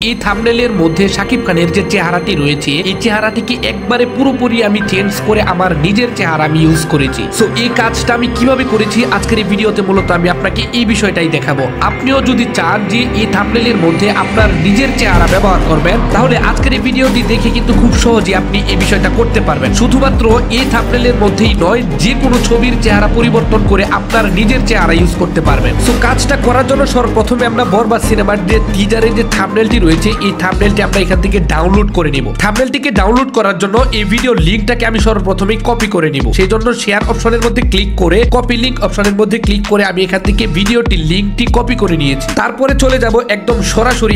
এই থাম্বনেলের মধ্যে শাকিব খানের যে চেহারাটি রয়েছে এই চেহারাটিকে একবারে পুরোপুরি আমি চেঞ্জ করে আমার নিজের চেহারা আমি ইউজ করেছি। সো এই কাজটা আমি কিভাবে করেছি আজকের এই ভিডিওতে মূলত আমি আপনাকে এই বিষয়টাই দেখাবো। আপনিও যদি চান যে এই থাম্বনেলের মধ্যে আপনার নিজের চেহারা ব্যবহার করবেন তাহলে আজকের এই ভিডিওটি দেখে কিন্তু খুব সহজে আপনি এই বিষয়টা করতে পারবেন। শুধুমাত্র এই থাম্বনেলের মধ্যেই নয়, যে কোনো ছবির চেহারা পরিবর্তন করে আপনার নিজের চেহারা ইউজ করতে পারবেন। সো কাজটা করার জন্য সর্বপ্রথমে আমরা বরবাদ সিনেমার যে টিজারের যে থাম্বনেলটি রয়েছে এই থাম্বনেলটি আমরা এখান থেকে ডাউনলোড করে নিব। থাম্বনেলটিকে ডাউনলোড করার জন্য এই ভিডিও লিংকটাকে আমি সর্বপ্রথমে কপি করে নিব। সেই জন্য শেয়ার অপশনের মধ্যে ক্লিক করে কপি লিংক অপশনের মধ্যে ক্লিক করে আমি এখান থেকে ভিডিওটি লিংকটি কপি করে নিয়েছি। তারপরে চলে যাব একদম সরাসরি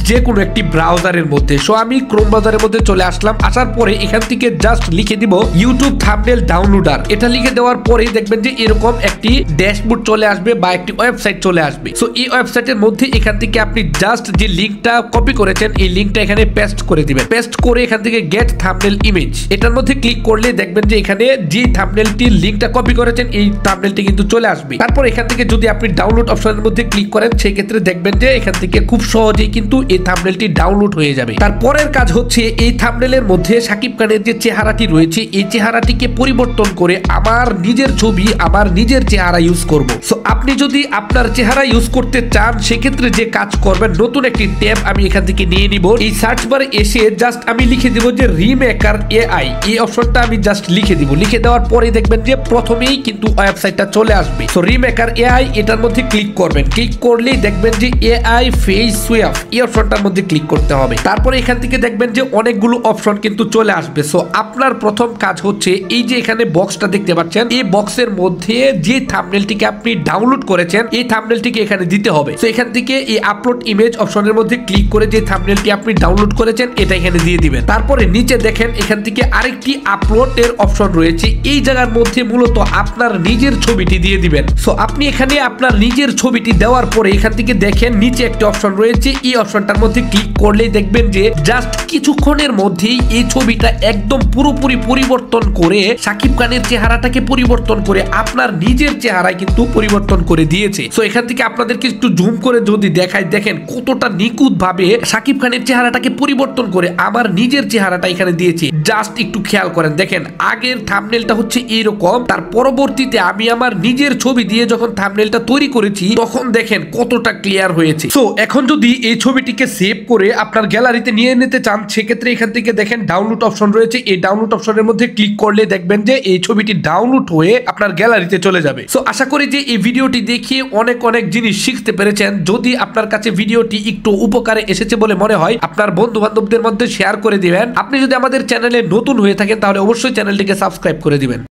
যে কোনো একটি ব্রাউজারের মধ্যে। সো আমি ক্রোম ব্রাউজারের মধ্যে চলে আসলাম। আসার পরে এখান থেকে জাস্ট লিখে দিব ইউটিউব থাম্বনেল ডাউনলোডার। এটা লিখে দেওয়ার পরে দেখবেন যে এরকম একটি ড্যাশবোর্ড চলে আসবে বা একটি ওয়েবসাইট চলে আসবে। সো এই ওয়েবসাইটের মধ্যে এখান থেকে আপনি জাস্ট যে লিংকটা কপি করেছেন এই লিংকটা এখানে পেস্ট করে দিবেন। পেস্ট করে এখান থেকে গেট থাম্বনেল ইমেজ এটার মধ্যে ক্লিক করলে দেখবেন যে এখানে যে থাম্বনেলটির লিংকটা কপি করেছেন এই থাম্বনেলটি কিন্তু চলে আসবে। তারপর এখান থেকে যদি আপনি ডাউনলোড অপশনের মধ্যে ক্লিক করেন সেই ক্ষেত্রে দেখবেন যে এখান থেকে খুব সহজেই কিন্তু এই থাম্বনেলটি ডাউনলোড হয়ে যাবে। তারপরের কাজ হচ্ছে এই থাম্বনেলের মধ্যে শাকিব খানের যে চেহারাটি রয়েছে এই চেহারাটিকে পরিবর্তন করে আমার নিজের ছবি আমার নিজের চেহারা ইউজ করব। সো আপনি যদি আপনার চেহারা ইউজ করতে চান সেক্ষেত্রে যে কাজ করবেন, নতুন একটি ট্যাব আমি এখান থেকে নিয়ে নিব। এই সার্চ বারে এসে জাস্ট আমি লিখে দিব যে রিমেকার এআই, এই অপশনটা আমি জাস্ট লিখে দিব। লিখে দেওয়ার পরে দেখবেন যে প্রথমেই কিন্তু ওয়েবসাইটটা চলে আসবে। সো রিমেকার এআই এটার মধ্যে ক্লিক করবেন। ক্লিক করলেই দেখবেন যে এআই ফেস সুইপ এই অপশনটার মধ্যে ক্লিক করতে হবে। তারপরে এখান থেকে দেখবেন যে অনেকগুলো অপশন কিন্তু চলে আসবে। সো আপনার প্রথম কাজ হচ্ছে এই যে এখানে বক্সটা দেখতে পাচ্ছেন এই বক্সের মধ্যে যে থাম্বনেলটিকে আপনি ডাউনলোড করেছেন এই থাম্বনেলটিকে এখানে দিতে হবে। সো এখান থেকে এই আপলোড ইমেজ অপশনের মধ্যে ক্লিক করে যে থাম্বনেলটি আপনি ডাউনলোড করেছেন এটা এখানে দিয়ে দিবেন। তারপরে নিচে দেখেন এখান থেকে আরেকটি আপলোডের অপশন রয়েছে। এই জায়গার মধ্যে মূলত আপনার নিজের ছবিটি দিয়ে দিবেন। সো আপনি এখানে আপনার নিজের ছবিটি দেওয়ার পরে এখান থেকে দেখেন নিচে একটা অপশন রয়েছে। এই অপশনটার মধ্যে ক্লিক করলেই দেখবেন যে জাস্ট কিছুক্ষণের মধ্যেই এই ছবিটা একদম পুরোপুরি পরিবর্তন করে শাকিব খানের চেহারাটাকে পরিবর্তন করে আপনার নিজের চেহারায় কিন্তু পরিবর্তন করে দিয়েছে। সো এখান থেকে আপনাদেরকে একটু জুম করে যদি দেখাই, দেখেন কতটা নিখুঁত ভাবে শাকিব খানের চেহারাটাকে পরিবর্তন করে আমার নিজের চেহারাটা এখানে দিয়েছি। জাস্ট একটু খেয়াল করেন, দেখেন আগের থাম্বনেলটা হচ্ছে এইরকম, তার পরবর্তীতে আমি আমার নিজের ছবি দিয়ে যখন থাম্বনেলটা তৈরি করেছি তখন দেখেন কতটা ক্লিয়ার হয়েছে। সো এখন যদি এই ছবিটিকে সেভ করে আপনার গ্যালারিতে নিয়ে নিতে চান সেক্ষেত্রে এখান থেকে দেখেন ডাউনলোড অপশন রয়েছে। এই ডাউনলোড অপশনের মধ্যে ক্লিক করলে দেখবেন যে এই ছবিটি ডাউনলোড হয়ে আপনার গ্যালারিতে চলে যাবে। সো আশা করি যে এই ভিডিওটি দেখিয়ে অনেক জিনিস শিখতে পেরেছেন। যদি আপনার কাছে ভিডিওটি একটু উপকারে এসেছে বলে মনে হয় আপনার বন্ধু বান্ধবদের মধ্যে শেয়ার করে দিবেন। আপনি যদি আমাদের চ্যানেলে নতুন হয়ে থাকেন তাহলে অবশ্যই চ্যানেলটিকে সাবস্ক্রাইব করে দিবেন।